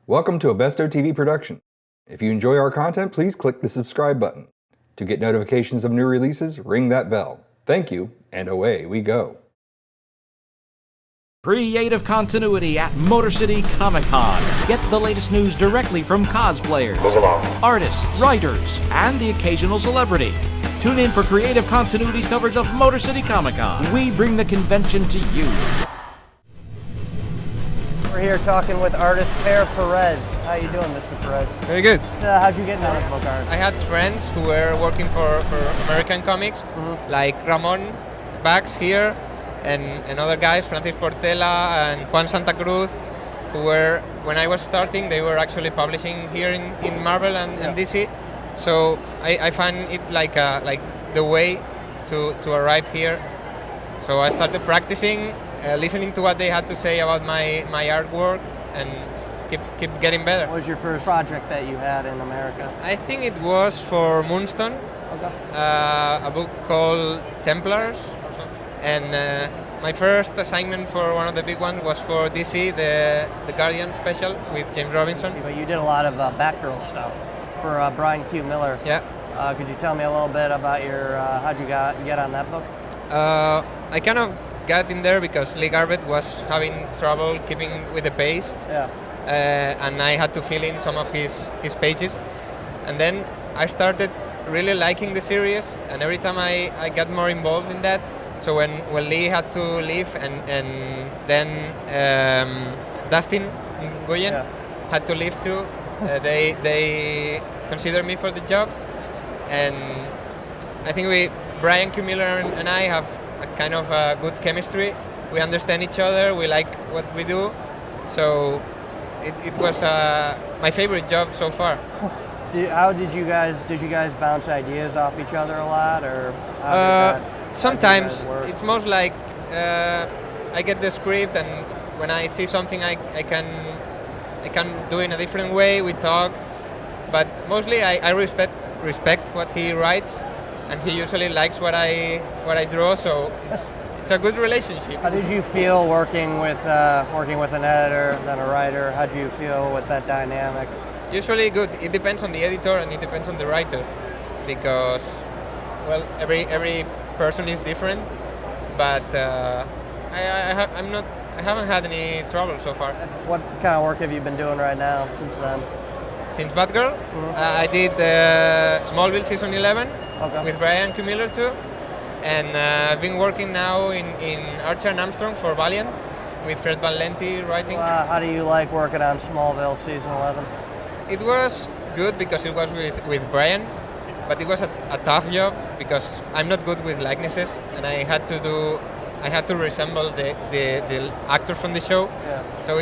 Welcome to a Bestow TV production. If you enjoy our content, please click the subscribe button. To get notifications of new releases, ring that bell. Thank you, and away we go. Creative continuity at Motor City Comic Con. Get the latest news directly from cosplayers, artists, writers, and the occasional celebrity. Tune in for Creative Continuity's coverage of Motor City Comic Con. We bring the convention to you. We're here talking with artist Pere Pérez. How you doing, Mr. Perez? Very good. How'd you get into this book art? I had friends who were working for American comics, like Ramon Bax here, and other guys, Francis Portela and Juan Santa Cruz, who were, when I was starting, they were actually publishing here in Marvel and DC. So I found it like the way to arrive here. So I started practicing, listening to what they had to say about my artwork, and keep getting better. What was your first project that you had in America? I think it was for Moonstone, a book called Templars or something. And my first assignment for one of the big ones was for DC, the Guardian special with James Robinson. But you did a lot of Batgirl stuff for Brian Q. Miller. Yeah. Could you tell me a little bit about your how'd you get on that book? I kind of got in there because Lee Garbett was having trouble keeping with the pace. Yeah. And I had to fill in some of his pages. And then I started really liking the series, and every time I got more involved in that. So when Lee had to leave, and then Dustin Nguyen had to leave too, they considered me for the job. And I think Brian Q. Miller and I have a kind of a good chemistry. We understand each other, we like what we do. So it was my favorite job so far. How did you guys bounce ideas off each other a lot, or sometimes it's most like I get the script, and when I see something I can do in a different way. We talk, but mostly I respect what he writes, and he usually likes what I draw. So it's a good relationship. How did you feel working with an editor, then a writer? How do you feel with that dynamic? Usually good. It depends on the editor and it depends on the writer, because well, every person is different. But I haven't had any trouble so far. What kind of work have you been doing right now since then? Since Batgirl, I did Smallville season 11 with Brian Q. Miller too, and I've been working now in Archer and Armstrong for Valiant with Fred Van Lente writing. How do you like working on Smallville season 11? It was good because it was with Brian, but it was a tough job because I'm not good with likenesses, and I had to resemble the actors from the show. Yeah. So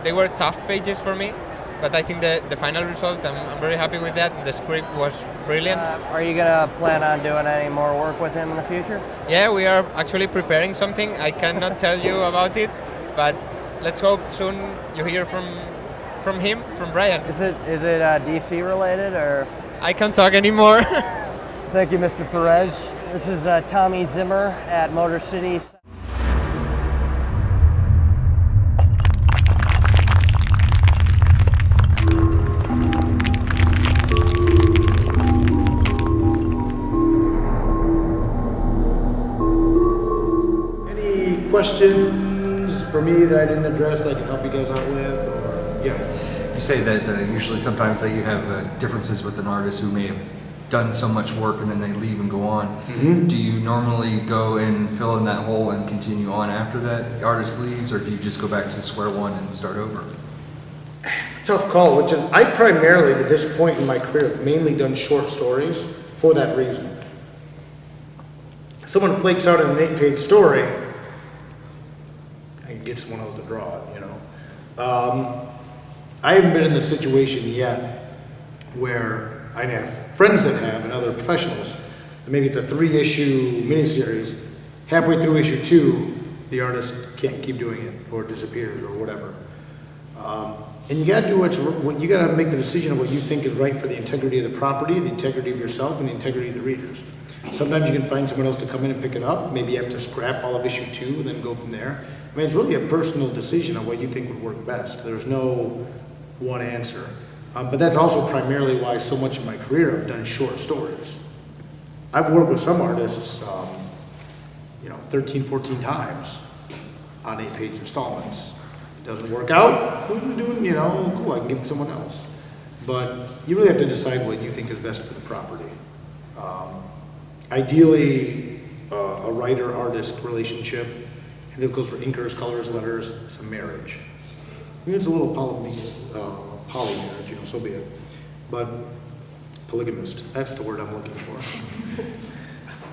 they were tough pages for me. But I think the final result, I'm very happy with that. The script was brilliant. Are you going to plan on doing any more work with him in the future? Yeah, we are actually preparing something. I cannot tell you about it, but let's hope soon you hear from him, from Brian. Is it DC related, or? I can't talk anymore. Thank you, Mr. Perez. This is Tommy Zimmer at Motor City. Questions for me that I didn't address that I can help you guys out with, or You say that usually sometimes that you have differences with an artist who may have done so much work and then they leave and go on. Do you normally go and fill in that hole and continue on after that artist leaves, or do you just go back to square one and start over? It's a tough call, which is I primarily, to this point in my career, have mainly done short stories for that reason. Someone flakes out an 8-page story and get someone else to draw it, I haven't been in the situation yet where I have friends that have, and other professionals, and maybe it's a 3-issue miniseries. Halfway through issue 2, the artist can't keep doing it, or disappears, or whatever. And you gotta do you gotta make the decision of what you think is right for the integrity of the property, the integrity of yourself, and the integrity of the readers. Sometimes you can find someone else to come in and pick it up. Maybe you have to scrap all of issue 2 and then go from there. I mean, it's really a personal decision on what you think would work best. There's no one answer. But that's also primarily why so much of my career I've done short stories. I've worked with some artists, 13, 14 times on 8-page installments. It doesn't work out, who's doing, cool, I can give it to someone else. But you really have to decide what you think is best for the property. Ideally, a writer-artist relationship, and this goes for inkers, colors, letters, it's a marriage. It's a little poly marriage, so be it. But polygamist, that's the word I'm looking for.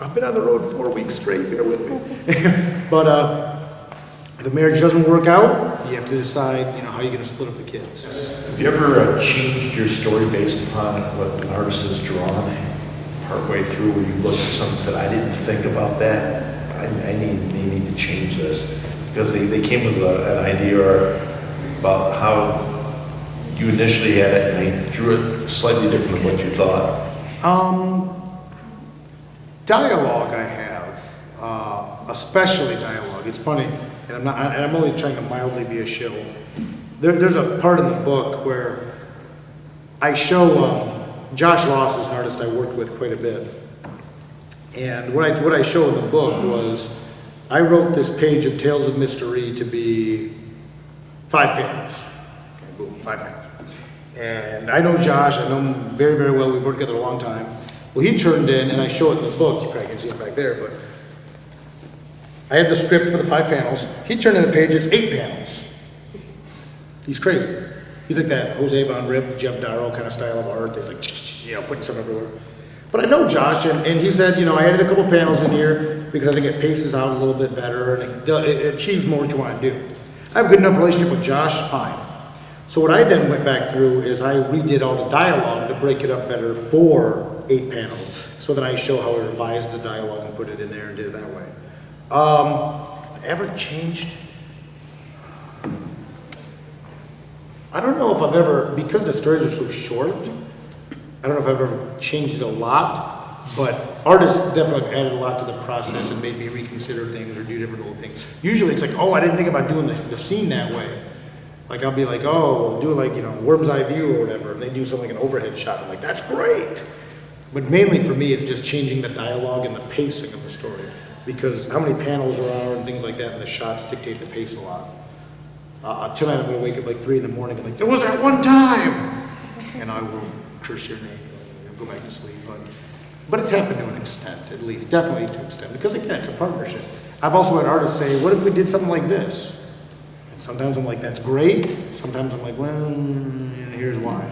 I've been on the road 4 weeks straight, bear with me. But if a marriage doesn't work out, you have to decide, how you're gonna split up the kids. Have you ever changed your story based upon what an artist has drawn partway through, where you looked at something and said, I didn't think about that, I need to change this? Because they came with an idea about how you initially had it, and they drew it slightly different than what you thought. Dialogue I have, especially dialogue. It's funny, and I'm only trying to mildly be a shill. There's a part in the book where I show, Josh Ross is an artist I worked with quite a bit. And what I show in the book was, I wrote this page of Tales of Mystery to be 5 panels. Okay, boom, 5 panels. And I know Josh, I know him very, very well, we've worked together a long time. Well, he turned in, and I show it in the book, you probably can see it back there, but I had the script for the 5 panels. He turned in a page, it's 8 panels. He's crazy. He's like that Jose Von Rip, Jeff Darrow kind of style of art. There's like, putting stuff everywhere. But I know Josh, and he said, I added a couple panels in here because I think it paces out a little bit better, and it achieves more what you want to do. I have a good enough relationship with Josh, fine. So what I then went back through is I redid all the dialogue to break it up better for 8 panels, so that I show how I revised the dialogue and put it in there and did it that way. Ever changed? I don't know if I've ever, because the stories are so short, I don't know if I've ever changed it a lot, but artists definitely have added a lot to the process and made me reconsider things or do different little things. Usually it's like, I didn't think about doing the scene that way. Like I'll be like, we'll do worm's eye view or whatever, and they do something like an overhead shot. I'm like, that's great. But mainly for me, it's just changing the dialogue and the pacing of the story, because how many panels there are and things like that, and the shots dictate the pace a lot. Tonight I'm gonna wake up like 3 in the morning and there was that one time, and I will curse your name and go back to sleep. But it's happened to an extent, at least, definitely to an extent, because again, it's a partnership. I've also had artists say, what if we did something like this? And sometimes I'm like, that's great. Sometimes I'm like, well, here's why.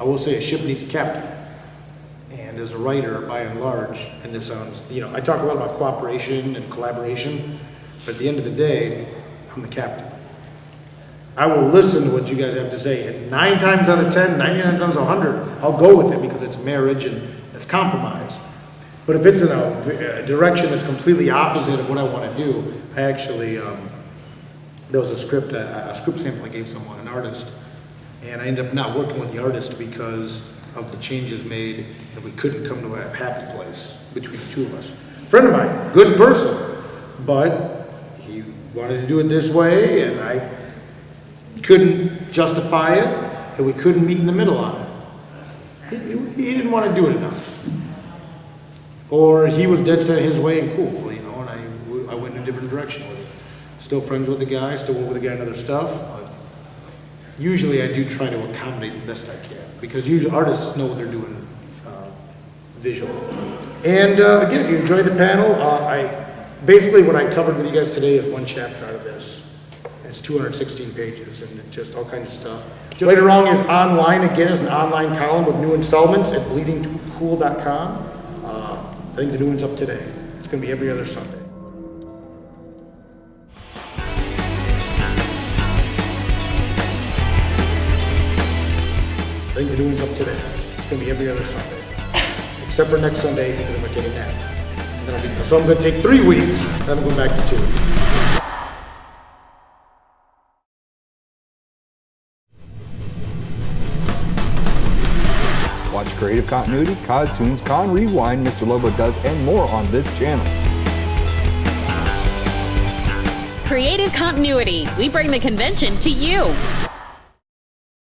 I will say a ship needs a captain. And as a writer, by and large, and this sounds, I talk a lot about cooperation and collaboration, but at the end of the day, I'm the captain. I will listen to what you guys have to say, and 9 times out of 10, 99 times out of 100, I'll go with it because it's marriage and it's compromise. But if it's in a direction that's completely opposite of what I want to do, I actually, there was a script sample I gave someone, an artist, and I ended up not working with the artist because of the changes made, and we couldn't come to a happy place between the two of us. Friend of mine, good person, but he wanted to do it this way, and I couldn't justify it, and we couldn't meet in the middle on it. He didn't want to do it enough. Or he was dead set his way and cool, and I went in a different direction with it. Still friends with the guy, still work with the guy on other stuff, but usually I do try to accommodate the best I can, because usually artists know what they're doing visually. And again, if you enjoyed the panel, basically what I covered with you guys today is one chapter out of this. It's 216 pages, and it's just all kinds of stuff. Later on is online, again, is an online column with new installments at bleedingcool.com. I think the new one's up today. It's going to be every other Sunday. I think the new one's up today. It's going to be every other Sunday. Except for next Sunday, because I'm going to take a nap. So I'm going to take 3 weeks, then I'm going back to 2. Watch Creative Continuity, Cartoons, Con Rewind, Mr. Lobo Does, and more on this channel. Creative Continuity. We bring the convention to you.